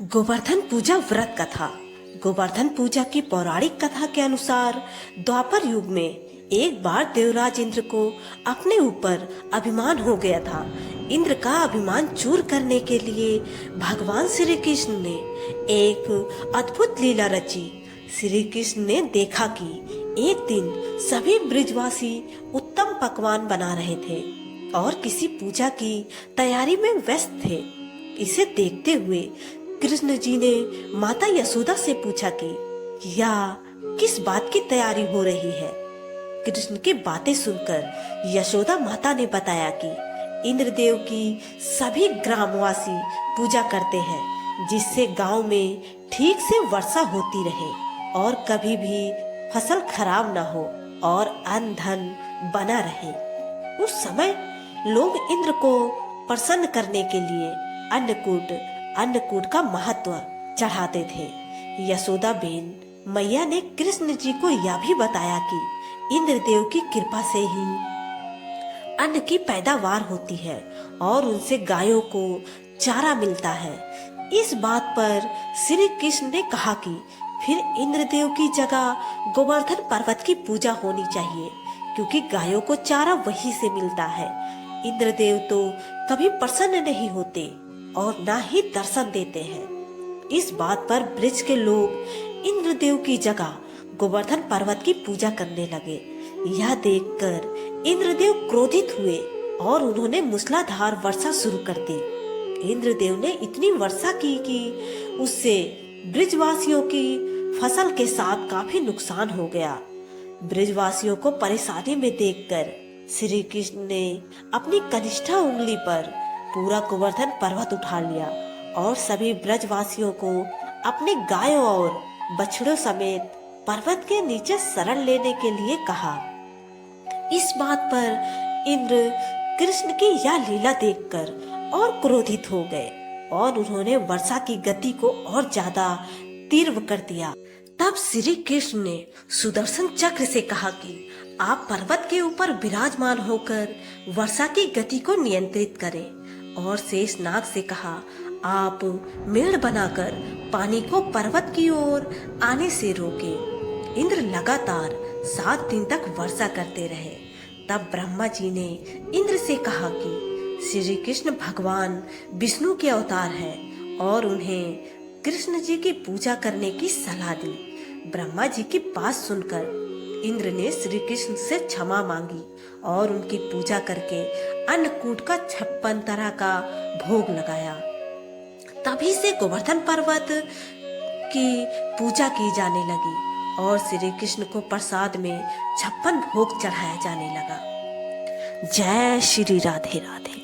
गोवर्धन पूजा व्रत कथा। गोवर्धन पूजा की पौराणिक कथा के अनुसार द्वापर युग में एक बार देवराज इंद्र को अपने ऊपर अभिमान हो गया था। इंद्र का अभिमान चूर करने के लिए भगवान श्री कृष्ण ने एक अद्भुत लीला रची। श्री कृष्ण ने देखा कि एक दिन सभी ब्रिजवासी उत्तम पकवान बना रहे थे और किसी पूजा की तैयारी में व्यस्त थे। इसे देखते हुए कृष्ण जी ने माता यशोदा से पूछा कि यह किस बात की तैयारी हो रही है। कृष्ण की बातें सुनकर यशोदा माता ने बताया कि इंद्रदेव की सभी ग्रामवासी पूजा करते हैं, जिससे गांव में ठीक से वर्षा होती रहे और कभी भी फसल खराब न हो और अन्न धन बना रहे। उस समय लोग इंद्र को प्रसन्न करने के लिए अन्नकूट का महत्व चढ़ाते थे। यशोदा बेन मैया ने कृष्ण जी को यह भी बताया कि इंद्रदेव की कृपा से ही अन्न की पैदावार होती है और उनसे गायों को चारा मिलता है। इस बात पर श्री कृष्ण ने कहा कि फिर इंद्रदेव की जगह गोवर्धन पर्वत की पूजा होनी चाहिए, क्योंकि गायों को चारा वहीं से मिलता है। इंद्रदेव तो कभी प्रसन्न नहीं होते और ना ही दर्शन देते हैं। इस बात पर ब्रिज के लोग इंद्रदेव की जगह गोवर्धन पर्वत की पूजा करने लगे। यह देखकर इंद्रदेव क्रोधित हुए और उन्होंने मूसलाधार वर्षा शुरू कर दी। इंद्रदेव ने इतनी वर्षा की कि उससे ब्रिजवासियों की फसल के साथ काफी नुकसान हो गया। ब्रिजवासियों को परेशानी में देखकर श्री कृष्ण ने अपनी कनिष्ठा उंगली पर पूरा गोवर्धन पर्वत उठा लिया और सभी ब्रजवासियों को अपने गायों और बछड़ों समेत पर्वत के नीचे शरण लेने के लिए कहा। इस बात पर इंद्र कृष्ण की यह लीला देखकर और क्रोधित हो गए और उन्होंने वर्षा की गति को और ज्यादा तीव्र कर दिया। तब श्री कृष्ण ने सुदर्शन चक्र से कहा कि आप पर्वत के ऊपर विराजमान होकर वर्षा की गति को नियंत्रित करें और शेषनाग से कहा, आप मेड़ बनाकर पानी को पर्वत की ओर आने से रोकें। इंद्र लगातार 7 दिन तक वर्षा करते रहे। तब ब्रह्मा जी ने इंद्र से कहा कि श्री कृष्ण भगवान विष्णु के अवतार हैं और उन्हें कृष्ण जी की पूजा करने की सलाह दी। ब्रह्मा जी की बात सुनकर इंद्र ने श्री कृष्ण से क्षमा मांगी और उनकी पूजा करके अन्नकूट का 56 तरह का भोग लगाया। तभी से गोवर्धन पर्वत की पूजा की जाने लगी और श्री कृष्ण को प्रसाद में 56 भोग चढ़ाया जाने लगा। जय श्री राधे राधे।